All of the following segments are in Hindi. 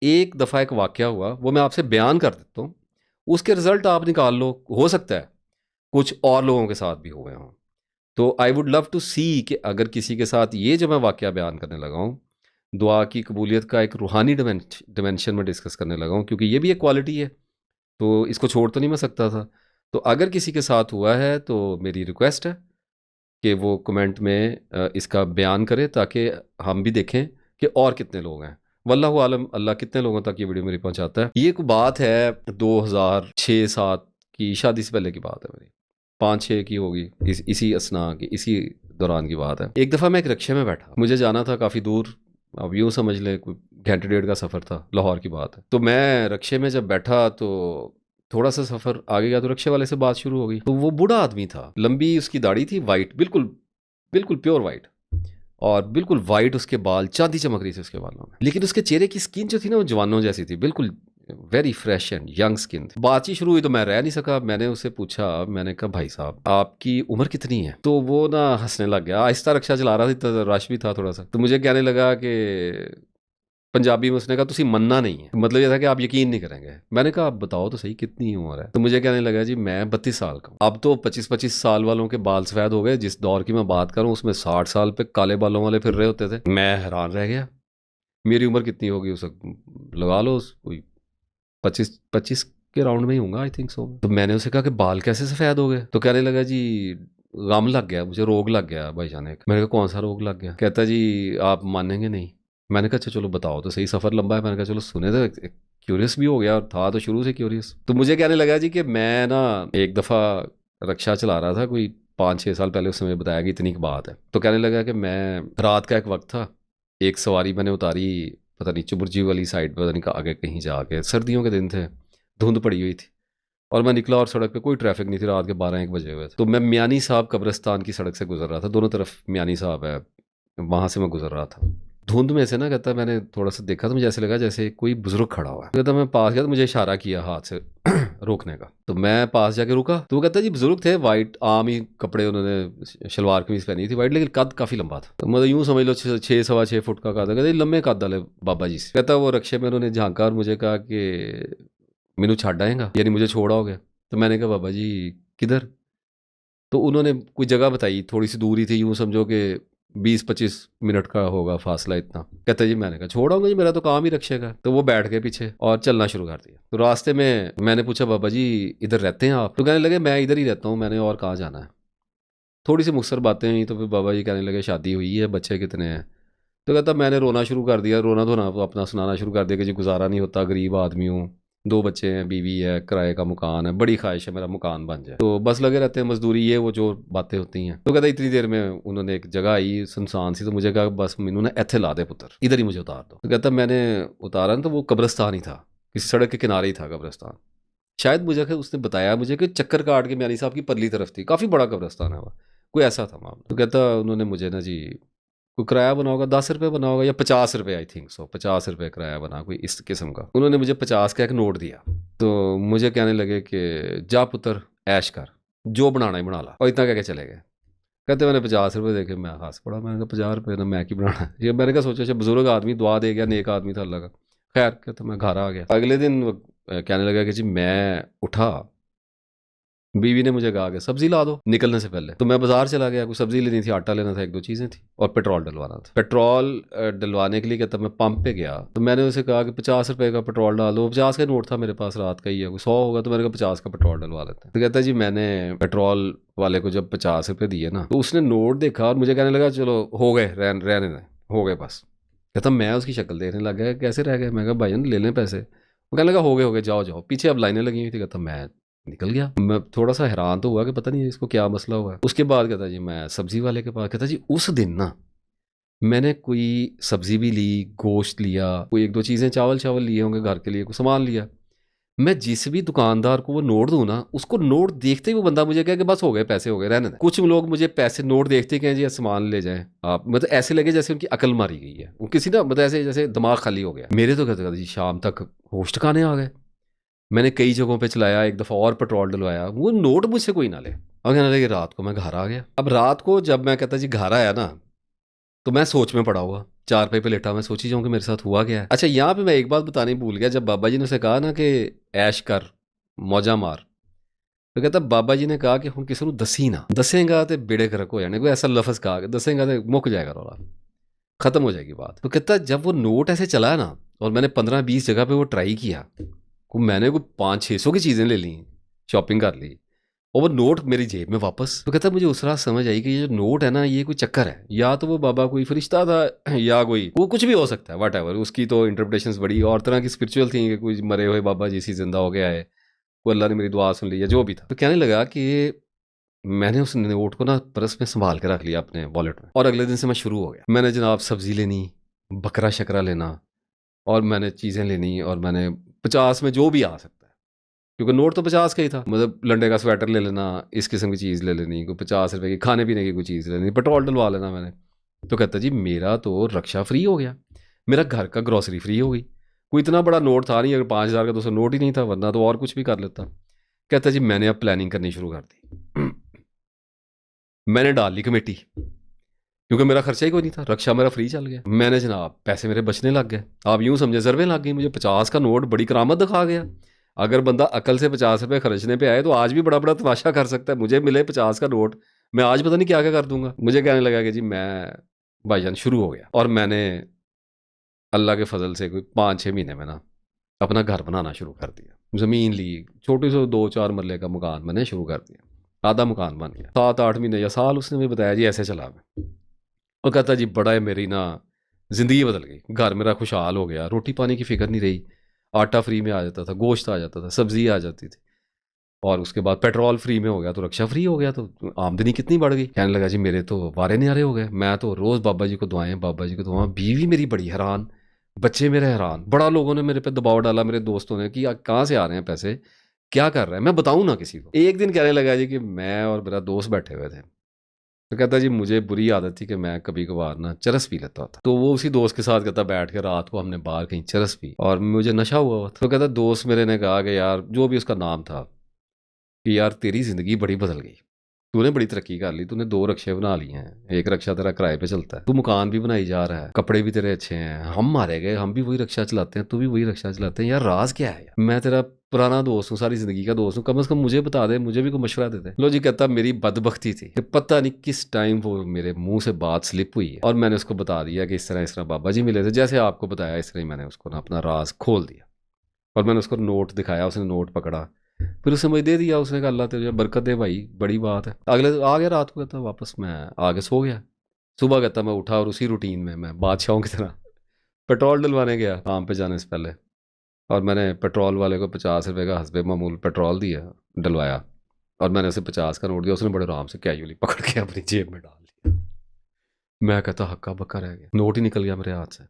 एक दफ़ा एक वाक़या हुआ, वो मैं आपसे बयान कर देता हूँ, उसके रिज़ल्ट आप निकाल लो, हो सकता है कुछ और लोगों के साथ भी हुए हों। तो आई वुड लव टू सी कि अगर किसी के साथ ये जो मैं वाक़या बयान करने लगा हूँ, दुआ की कबूलियत का एक रूहानी डिमेंशन में डिस्कस करने लगा हूँ, क्योंकि ये भी एक क्वालिटी है, तो इसको छोड़ तो नहीं मैं सकता था। तो अगर किसी के साथ हुआ है तो मेरी रिक्वेस्ट है कि वो कमेंट में इसका बयान करे, ताकि हम भी देखें कि और कितने लोग हैं। वल्लाहु आलम, अल्लाह कितने लोगों तक ये वीडियो मेरी पहुंचाता है। ये कोई बात है 2006-7 की, शादी से पहले की बात है मेरी, 5-6 की होगी, इसी असना की, इसी दौरान की बात है। एक दफ़ा मैं एक रिक्शे में बैठा, मुझे जाना था काफ़ी दूर, अब यूँ समझ ले कोई घंटे डेढ़ का सफ़र था, लाहौर की बात है। तो मैं रिक्शे में जब बैठा तो थोड़ा सा सफ़र आगे गया तो रिक्शे वाले से बात शुरू हो गई। तो वो बूढ़ा आदमी था, लंबी उसकी दाढ़ी थी, वाइट, बिल्कुल बिल्कुल प्योर वाइट, और बिल्कुल वाइट उसके बाल, चांदी चमक रही थी उसके बालों में। लेकिन उसके चेहरे की स्किन जो थी ना, वो जवानों जैसी थी, बिल्कुल very fresh and young skin थी। बातचीत शुरू हुई तो मैं रह नहीं सका, मैंने उससे पूछा, मैंने कहा भाई साहब आपकी उम्र कितनी है? तो वो ना हंसने लग गया, आहिस्ता रिक्शा चला रहा था, इतना रश भी था थोड़ा सा। तो मुझे कहने लगा कि पंजाबी में उसने कहा तुसी मन्ना नहीं है, मतलब ये था कि आप यकीन नहीं करेंगे। मैंने कहा आप बताओ तो सही कितनी उम्र है? तो मुझे कहने लगा जी मैं 32 साल का हूँ। अब तो 25-25 साल वालों के बाल सफ़ेद हो गए, जिस दौर की मैं बात करूँ उसमें 60 साल पे काले बालों वाले फिर रहे होते थे। मैं हैरान रह गया, मेरी उम्र कितनी होगी उस वक्त, लगा लो कोई 25 के राउंड में ही होगा आई थिंक सो। तो मैंने उसे कहा कि बाल कैसे सफ़ेद हो गए? तो कहने लगा जी गम लग गया मुझे, रोग लग गया भाईजान एक। मैंने कहा कौन सा रोग लग गया? कहता जी आप मानेंगे नहीं। मैंने कहा अच्छा चलो बताओ तो सही, सफ़र लंबा है। मैंने कहा चलो सुने तो, क्यूरियस भी हो गया, और था तो शुरू से क्यूरियस। तो मुझे कहने लगा जी कि मैं ना एक दफ़ा रिक्शा चला रहा था, कोई 5-6 साल पहले, उसने मुझे बताया कि इतनी की बात है। तो कहने लगा कि मैं रात का एक वक्त था, एक सवारी मैंने उतारी, पता नहीं चुबुर्जी वाली साइड, पता नहीं आगे कहीं जाके, सर्दियों के दिन थे, धुंध पड़ी हुई थी, और मैं निकला और सड़क पे कोई ट्रैफिक नहीं थी, रात के 12-1 बजे हुए थे। तो मैं मियानी साहब कब्रिस्तान की सड़क से गुजर रहा था, दोनों तरफ मियानी साहब है, वहाँ से मैं गुजर रहा था। धुंध में से ना, कहता मैंने थोड़ा सा देखा तो मुझे ऐसे लगा जैसे कोई बुजुर्ग खड़ा हुआ है। कहता मैं पास गया तो मुझे इशारा किया हाथ से रोकने का, तो मैं पास जाके रुका। तो वो कहता जी बुजुर्ग थे, वाइट आम ही कपड़े, उन्होंने शलवार कमीज पहनी थी वाइट, लेकिन कद काफी लंबा था, तो मतलब यूं समझ लो 6-6.25 फुट का कद। कहते लंबे कद वाले बाबा जी से। कहता वो रक्षे में उन्होंने झांका और मुझे कहा कि मैनू छड़ आएगा, यानी मुझे छोड़ आओगे? तो मैंने कहा बाबा जी किधर? तो उन्होंने कोई जगह बताई, थोड़ी सी दूरी थी, यूं समझो कि 20-25 मिनट का होगा फासला इतना। कहता जी मैंने कहा छोड़ आऊंगा जी, मेरा तो काम ही रक्षे का। तो वो बैठ गए पीछे और चलना शुरू कर दिया। तो रास्ते में मैंने पूछा बाबा जी इधर रहते हैं आप? तो कहने लगे मैं इधर ही रहता हूँ, मैंने और कहाँ जाना है। थोड़ी सी मुखसर बातें हुई, तो फिर बाबा जी कहने लगे शादी हुई है, बच्चे कितने हैं? तो कहता मैंने रोना शुरू कर दिया, रोना धोना अपना सुनाना शुरू कर दिया कि जी गुजारा नहीं होता, गरीब आदमी हूँ, 2 बच्चे हैं, बीवी है, किराए का मकान है, बड़ी ख्वाहिश है मेरा मकान बन जाए, तो बस लगे रहते हैं मजदूरी, ये वो जो बातें होती हैं। तो कहता इतनी देर में उन्होंने एक जगह आई सुनसान सी, तो मुझे कहा बस मैनू ना इत्थे ला दे पुत्र, इधर ही मुझे उतार दो। तो कहता मैंने उतारा ना, तो वो कब्रिस्तान ही था, किसी सड़क के किनारे ही था कब्रिस्तान। शायद मुझे उसने बताया मुझे कि चक्कर काट के म्यानी साहब की परली तरफ थी, काफ़ी बड़ा कब्रिस्तान है वह, कोई ऐसा था मामला। तो कहता उन्होंने मुझे ना जी कोई किराया बना होगा, 10 रुपये बना होगा या 50 रुपये, आई थिंक सो 50 रुपये किराया बना, कोई इस किस्म का। उन्होंने मुझे 50 का एक नोट दिया, तो मुझे कहने लगे कि जा पुत्र ऐश कर, जो बनाना ही बना ला, और इतना कह के चले गए। कहते मैंने 50 रुपये देखे, मैं हंस पड़ा, मैंने कहा 50 रुपये ना मैं की बनाना ये। मैंने कहा सोचा बुजुर्ग आदमी दुआ दे गया, नेक आदमी था अल्लाह का। खैर कहते मैं घर आ गया। अगले दिन वो कहने लगा कि जी मैं उठा, बीवी ने मुझे कहा कि सब्जी ला दो निकलने से पहले। तो मैं बाजार चला गया, कुछ सब्जी लेनी थी, आटा लेना था, 1-2 चीज़ें थी, और पेट्रोल डलवाना था। पेट्रोल डलवाने के लिए कहता मैं पंप पे गया, तो मैंने उसे कहा कि 50 रुपये का पेट्रोल डाल दो। 50 का नोट था मेरे पास, रात का ही है, 100 होगा, तो मैंने कहा 50 का पेट्रोल डलवा लेते हैं। तो कहता जी मैंने पेट्रोल वाले को जब 50 रुपये दिए ना, तो उसने नोट देखा और मुझे कहने लगा चलो हो गए, रहने दें, हो गए बस। कहता मैं उसकी शक्ल देखने लग गया, कैसे रह गए? मैं कहा भाईजान ले लें पैसे। वो कहने लगा हो गए जाओ जाओ, पीछे अब लाइनें लगी हुई थी। कहता मैं निकल गया। मैं थोड़ा सा हैरान तो हुआ कि पता नहीं इसको क्या मसला हुआ है। उसके बाद कहता जी मैं सब्जी वाले के पास। कहता जी उस दिन ना मैंने कोई सब्जी भी ली, गोश्त लिया, कोई 1-2 चीज़ें, चावल चावल लिए होंगे घर के लिए, कोई सामान लिया। मैं जिस भी दुकानदार को वो नोट दूं ना, उसको नोट देखते ही वो बंदा मुझे कहे कि बस हो गए, पैसे हो गए, रहने दें। कुछ लोग मुझे पैसे नोट देखते ही कहें जी सामान ले जाएं आप, मतलब ऐसे लगे जैसे उनकी अकल मारी गई है, वो किसी ना मतलब ऐसे जैसे दिमाग खाली हो गया। मेरे तो कहते जी शाम तक होश ठिकाने आ गए। मैंने कई जगहों पे चलाया, एक दफ़ा और पेट्रोल डलवाया, वो नोट मुझसे कोई ना ले। और कहने लगे रात को मैं घर आ गया। अब रात को जब मैं कहता जी घर आया ना, तो मैं सोच में पड़ा हुआ चारपाई पे लेटा मैं सोची जाऊँ कि मेरे साथ हुआ क्या है। अच्छा, यहाँ पे मैं एक बात बतानी भूल गया। जब बाबा जी ने उसे कहा ना कि ऐश कर, मौजा मार, तो कहता बाबा जी ने कहा कि हम किसी को दसी ना, दसेगा तो बेड़े करक हो जाने, कोई ऐसा लफ्ज़ कहा कि दसेगा तो मुक जाएगा रौला, ख़त्म हो जाएगी बात। तो कहता जब वो नोट ऐसे चला ना, और मैंने 15-20 जगह पे वो ट्राई किया, को मैंने को 500-600 की चीज़ें ले ली, शॉपिंग कर ली, और वो नोट मेरी जेब में वापस। तो कहता मुझे उस रात समझ आई कि ये जो नोट है ना, ये कोई चक्कर है, या तो वो बाबा कोई फरिश्ता था, या कोई वो कुछ भी हो सकता है, वट उसकी तो इंटरप्रिटेशंस बड़ी और तरह की स्पिरिचुअल थी कि कोई मरे हुए बाबा जी सी जिंदा हो गया है, वो अल्लाह ने मेरी दुआ सुन ली है, जो भी था। तो कहने लगा कि मैंने उस नोट को ना पर्स में संभाल के रख लिया अपने वॉलेट में, और अगले दिन से मैं शुरू हो गया। मैंने जनाब सब्जी लेनी, बकरा शकरा लेना, और मैंने चीज़ें लेनी, और मैंने 50 में जो भी आ सकता है, क्योंकि नोट तो 50 का ही था, मतलब लंडे का स्वेटर ले लेना, इस किस्म की चीज़ ले लेनी, कोई 50 रुपए की खाने पीने की कोई चीज़ लेनी, पेट्रोल डलवा लेना मैंने। तो कहता जी मेरा तो रक्षा फ्री हो गया, मेरा घर का ग्रॉसरी फ्री हो गई। कोई इतना बड़ा नोट था नहीं, अगर 5,000 का तो नोट ही नहीं था, वरना तो और कुछ भी कर लेता। कहता जी मैंने अब प्लानिंग करनी शुरू कर दी। मैंने डाल ली कमेटी, क्योंकि मेरा खर्चा ही कोई नहीं था, रक्षा मेरा फ्री चल गया। मैंने जनाब पैसे मेरे बचने लग गए, आप यूं समझे ज़रबें लग गई मुझे। 50 का नोट बड़ी करामत दिखा गया। अगर बंदा अकल से 50 रुपये खर्चने पे आए तो आज भी बड़ा बड़ा तमाशा कर सकता है। मुझे मिले 50 का नोट, मैं आज पता नहीं क्या क्या कर दूंगा। मुझे कहने लगा कि जी मैं भाईजान शुरू हो गया, और मैंने अल्लाह के फजल से कोई 5-6 महीने में ना अपना घर बनाना शुरू कर दिया। ज़मीन ली, छोटे से 2-4 मरले का मकान मैंने शुरू कर दिया, आधा मकान बन गया। 7-8 महीने या साल उसने मुझे बताया जी ऐसे चला मैं। और कहता जी बड़ा है, मेरी ना ज़िंदगी बदल गई, घर मेरा खुशहाल हो गया, रोटी पानी की फिक्र नहीं रही, आटा फ्री में आ जाता था, गोश्त आ जाता था, सब्जी आ जाती थी, और उसके बाद पेट्रोल फ्री में हो गया, तो रक्षा फ्री हो गया, तो आमदनी कितनी बढ़ गई। कहने लगा जी मेरे तो वारे न्यारे हो गए, मैं तो रोज़ बाबा जी को दुआएं, बाबा जी को दुआएं। बीवी मेरी बड़ी हैरान, बच्चे मेरे हैरान, बड़ा लोगों ने मेरे पे दबाव डाला, मेरे दोस्तों ने, कि कहाँ से आ रहे हैं पैसे, क्या कर रहा है, मैं बताऊँ ना किसी को। एक दिन कहने लगा जी कि मैं और मेरा दोस्त बैठे हुए थे, तो कहता जी मुझे बुरी आदत थी कि मैं कभी कभार ना चरस पी लेता था। तो वो उसी दोस्त के साथ कहता बैठ के रात को हमने बाहर कहीं चरस पी, और मुझे नशा हुआ था। तो कहता दोस्त मेरे ने कहा कि यार, जो भी उसका नाम था, कि यार तेरी ज़िंदगी बड़ी बदल गई, तूने बड़ी तरक्की कर ली, तूने 2 रक्षे बना लिए हैं, एक रक्षा तेरा किराए पे चलता है, तू मकान भी बनाई जा रहा है, कपड़े भी तेरे अच्छे हैं, हम मारे गए, हम भी वही रक्षा चलाते हैं, तू भी वही रक्षा चलाते हैं, यार राज क्या है यार? मैं तेरा पुराना दोस्त हूँ, सारी ज़िंदगी का दोस्त हूँ, कम से कम मुझे बता दे, मुझे भी कोई मशवरा दे दे। लो जी, कहता मेरी बदबख्ती थी कि पता नहीं किस टाइम वो मेरे मुंह से बात स्लिप हुई है, और मैंने उसको बता दिया कि इस तरह बाबा जी मिले थे, जैसे आपको बताया इस तरह ही मैंने उसको ना अपना राज खोल दिया। और मैंने उसको नोट दिखाया, उसने नोट पकड़ा, फिर उसने मुझे दे दिया। उसने कहा अल्लाह तेरे बरकत दे भाई, बड़ी बात है। अगले आ गया रात को, कहता वापस मैं आगे सो गया। सुबह कहता मैं उठा, और उसी रूटीन में मैं बादशाहों की तरह पेट्रोल डलवाने गया काम पे जाने से पहले, और मैंने पेट्रोल वाले को 50 रुपये का हस्बे मामूल पेट्रोल दिया, डलवाया, और मैंने उसे 50 का नोट दिया। उसने बड़े आराम से कैजुअली पकड़ के अपनी जेब में डाल दिया। मैं कहता हक्का बक्का रह गया, नोट ही निकल गया मेरे हाथ से।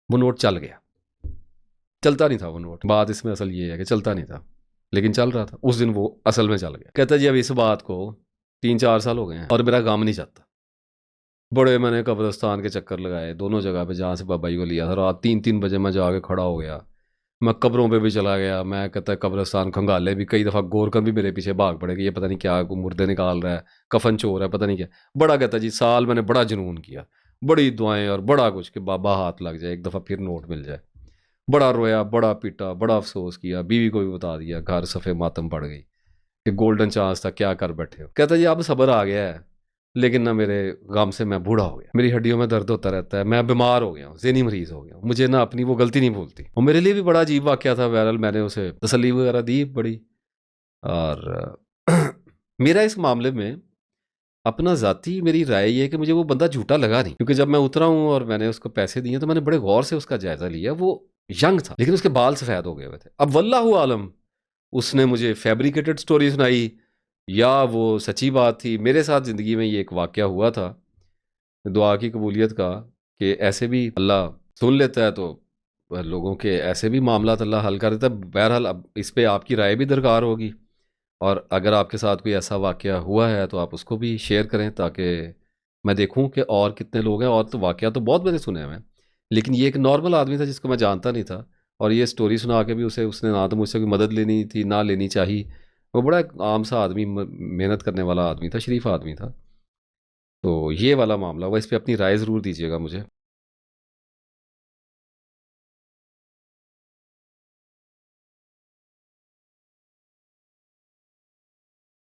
वो नोट चल गया, चलता नहीं था वो नोट। बात इसमें असल ये है कि चलता नहीं था, लेकिन चल रहा था। उस दिन वो असल में चल गया। कहता जी अब इस बात को 3-4 साल हो गए हैं, और मेरा गम नहीं जाता। बड़े मैंने कब्रिस्तान के चक्कर लगाए दोनों जगह पे, जहाँ से बाबा जी को लिया था। रात 3-3 बजे मैं जाके खड़ा हो गया, मैं कब्रों पे भी चला गया। मैं कहता है कब्रिस्तान खंगाले भी, कई दफ़ा गोरकन भी मेरे पीछे भाग पड़े कि ये पता नहीं क्या मुर्दे निकाल रहा है, कफन चोर है, पता नहीं क्या। बड़ा कहता जी साल मैंने बड़ा जुनून किया, बड़ी दुआएं और बड़ा कुछ कि बाबा हाथ लग जाए, एक दफ़ा फिर नोट मिल जाए। बड़ा रोया, बड़ा पीटा, बड़ा अफसोस किया, बीवी को भी बता दिया, घर सफ़े मातम पड़ गई कि गोल्डन चांस था, क्या कर बैठे हो। कहता जी अब सब्र आ गया है, लेकिन ना मेरे गम से मैं बूढ़ा हो गया, मेरी हड्डियों में दर्द होता रहता है, मैं बीमार हो गया हूँ, ज़हनी मरीज़ हो गया हूँ, मुझे ना अपनी वो गलती नहीं भूलती। और मेरे लिए भी बड़ा अजीब वाक़या था। बहरहाल मैंने उसे तसल्ली वगैरह दी बड़ी, और मेरा इस मामले में अपना ज़ाती मेरी राय ये है कि मुझे वो बंदा झूठा लगा नहीं, क्योंकि जब मैं उतरा हूँ और मैंने उसको पैसे दिए तो मैंने बड़े गौर से उसका जायज़ा लिया। वो यंग था, लेकिन उसके बाल सफ़ेद हो गए हुए थे। अब वल्लाहु आलम उसने मुझे फैब्रिकेटेड स्टोरी सुनाई या वो सच्ची बात थी। मेरे साथ ज़िंदगी में ये एक वाक़या हुआ था दुआ की कबूलियत का, कि ऐसे भी अल्लाह सुन लेता है, तो लोगों के ऐसे भी मामलात अल्लाह हल कर देता है। बहरहाल अब इस पे आपकी राय भी दरकार होगी, और अगर आपके साथ कोई ऐसा वाक़या हुआ है तो आप उसको भी शेयर करें, ताकि मैं देखूं कि और कितने लोग हैं। और तो वाक़या तो बहुत मैंने सुने हुए हैं, लेकिन ये एक नॉर्मल आदमी था जिसको मैं जानता नहीं था, और ये स्टोरी सुना के भी उसने ना तो मुझसे कोई मदद लेनी थी ना लेनी चाहिए। वो बड़ा एक आम सा आदमी, मेहनत करने वाला आदमी था, शरीफ आदमी था। तो ये वाला मामला हुआ, इस पे अपनी राय ज़रूर दीजिएगा मुझे।